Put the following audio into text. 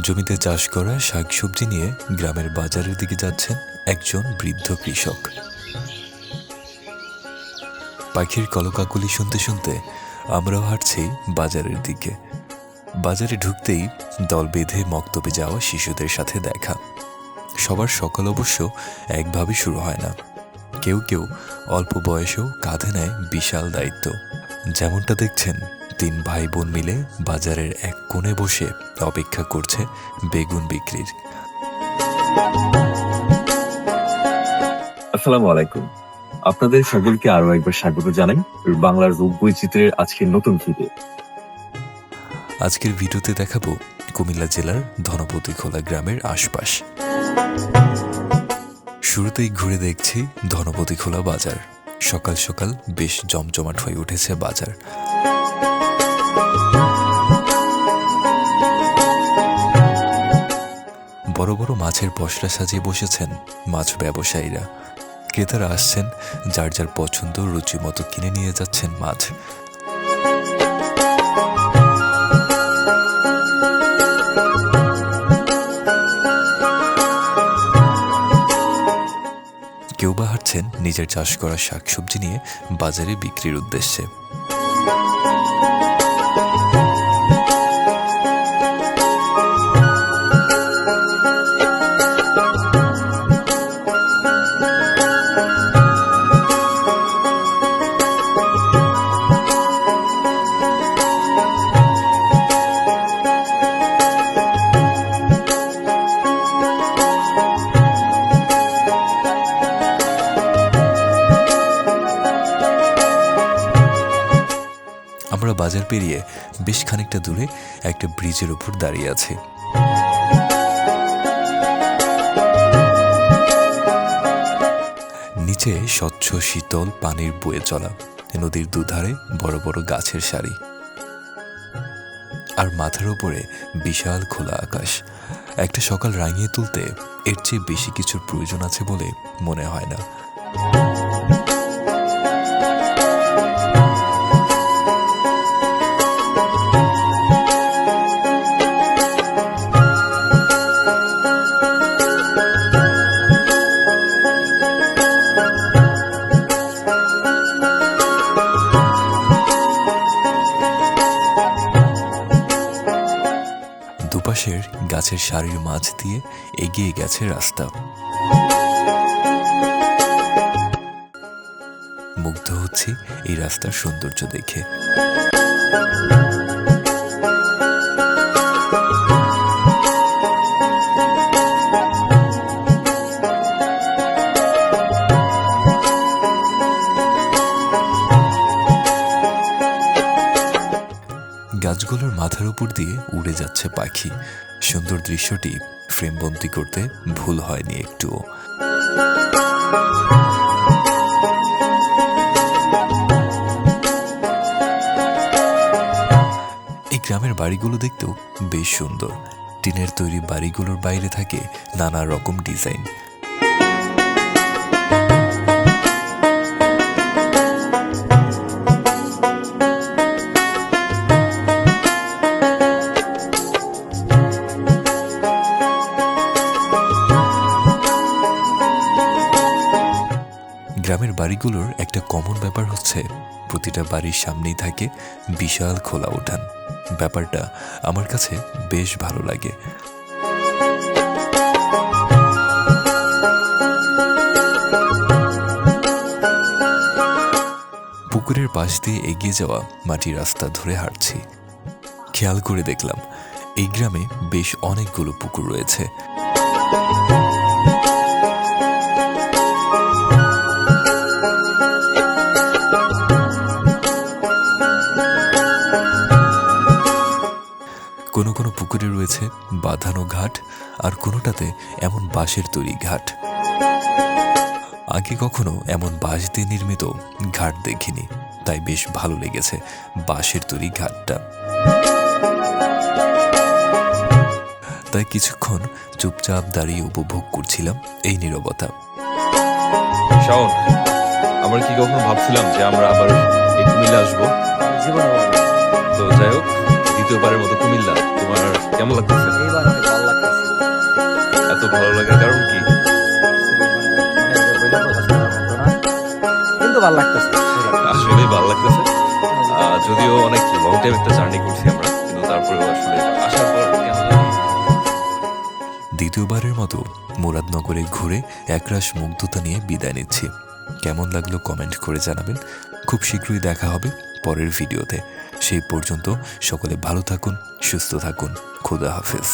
জমিতে চাষ করা শাকসবজি নিয়ে গ্রামের বাজারের দিকে যাচ্ছেন একজন বৃদ্ধ কৃষক। পাখির কলকাকলি শুনতে শুনতে আমরাও হাঁটছি বাজারের দিকে। বাজারে ঢুকতেই দল বেঁধে মক্তবে যাওয়া শিশুদের সাথে দেখা। সবার সকাল অবশ্য একভাবে শুরু হয় না, কেউ কেউ অল্প বয়সেও কাঁধে নেয় বিশাল দায়িত্ব। যেমনটা দেখছেন, 3 ভাই বোন মিলে বাজারের এক কোণে বসে অপেক্ষা করছে বেগুন বিক্রির। আসসালামু আলাইকুম। আপনাদের সকলকে আরো একবার স্বাগত জানাই বাংলার রূপ বৈচিত্র্যের আজকের নতুন ভিডিও। আজকের ভিডিওতে দেখাবো কুমিল্লা জেলার ধনপতিখোলা গ্রামের আশপাশ। শুরুতেই ঘুরে দেখছি ধনপতিখোলা বাজার। সকাল সকাল বেশ জমজমাট হয়ে উঠেছে বাজার। বড় বড় মাছের পসরা সাজিয়ে বসেছেন মাছ ব্যবসায়ীরা। ক্রেতারা আসছেন, যার যার পছন্দ রুচি মতো কিনে নিয়ে যাচ্ছেন মাছ। কেউ বা হাঁটছেন নিজের চাষ করা শাকসবজি নিয়ে বাজারে বিক্রির উদ্দেশ্যে। আমরা বাজার পেরিয়ে বেশ খানিকটা দূরে একটা ব্রিজের উপর দাঁড়িয়ে আছি। নিচে স্বচ্ছ শীতল পানির বয়ে চলা, নদীর দুধারে বড় বড় গাছের সারি, আর মাথার উপরে বিশাল খোলা আকাশ। একটা সকাল রাঙিয়ে তুলতে এর চেয়ে বেশি কিছুর প্রয়োজন আছে বলে মনে হয় না। দুপাশের গাছের সারির মাঝ দিয়ে এগিয়ে গেছে রাস্তা। মুগ্ধ হচ্ছি এই রাস্তার সৌন্দর্য দেখে। গাছগুলোর মাথার উপর দিয়ে উড়ে যাচ্ছে পাখি। সুন্দর দৃশ্যটি ফ্রেমবন্দি করতে ভুল হয়নি একটুও। এই গ্রামের বাড়িগুলো দেখতেও বেশ সুন্দর। টিনের তৈরি বাড়িগুলোর বাইরে থাকে নানা রকম ডিজাইন। গ্রামের বাড়িগুলোর একটা কমন ব্যাপার হচ্ছে, প্রতিটা বাড়ির সামনেই থাকে বিশাল খোলা উঠান। ব্যাপারটা আমার কাছে বেশ ভালো লাগে। পুকুরের পাশ দিয়ে এগিয়ে যাওয়া মাটির রাস্তা ধরে হাঁটছি। খেয়াল করে দেখলাম এই গ্রামে বেশ অনেকগুলো পুকুর রয়েছে। কোনো কোনো পুকুরে রয়েছে বাঁধানো ঘাট, আর কোনোটাতে এমন বাঁশের তৈরি ঘাট। আগে কখনো এমন বাঁশ দিয়ে নির্মিত ঘাট দেখিনি, তাই বেশ ভালো লেগেছে বাঁশের তৈরি ঘাটটা। তাই কিছুক্ষণ চুপচাপ দাঁড়িয়ে উপভোগ করছিলাম এই নীরবতা। শাওন, আমরা কি কখনো ভাবছিলাম যে আমরা আবার এই কুমিল্লা আসবো? জীবনে তো যাই হোক, দ্বিতীয়বারের মতো কুমিল্লা তোমার কেমন লাগতেছে? এইবার অনেক ভালো লাগতেছে। এত ভালো লাগার কারণ কি? বইলে প্রকাশ করার মতো না, কিন্তু ভালো লাগতেছে। আসলে ভালো লাগতেছে। যদিও অনেক লং টাইম একটা জার্নি করছি আমরা, কিন্তু তারপরেও আসলে আসার পর কেন জানি দ্বিতীয়বারের মতো মুরাদনগরে ঘুরে একরাশ মুগ্ধতা নিয়ে বিদায় নিচ্ছি। কেমন লাগলো কমেন্ট করে জানাবেন। খুব শীঘ্রই দেখা হবে পরের ভিডিওতে। সেই পর্যন্ত সকলে ভালো থাকুন, সুস্থ থাকুন। খোদা হাফেজ।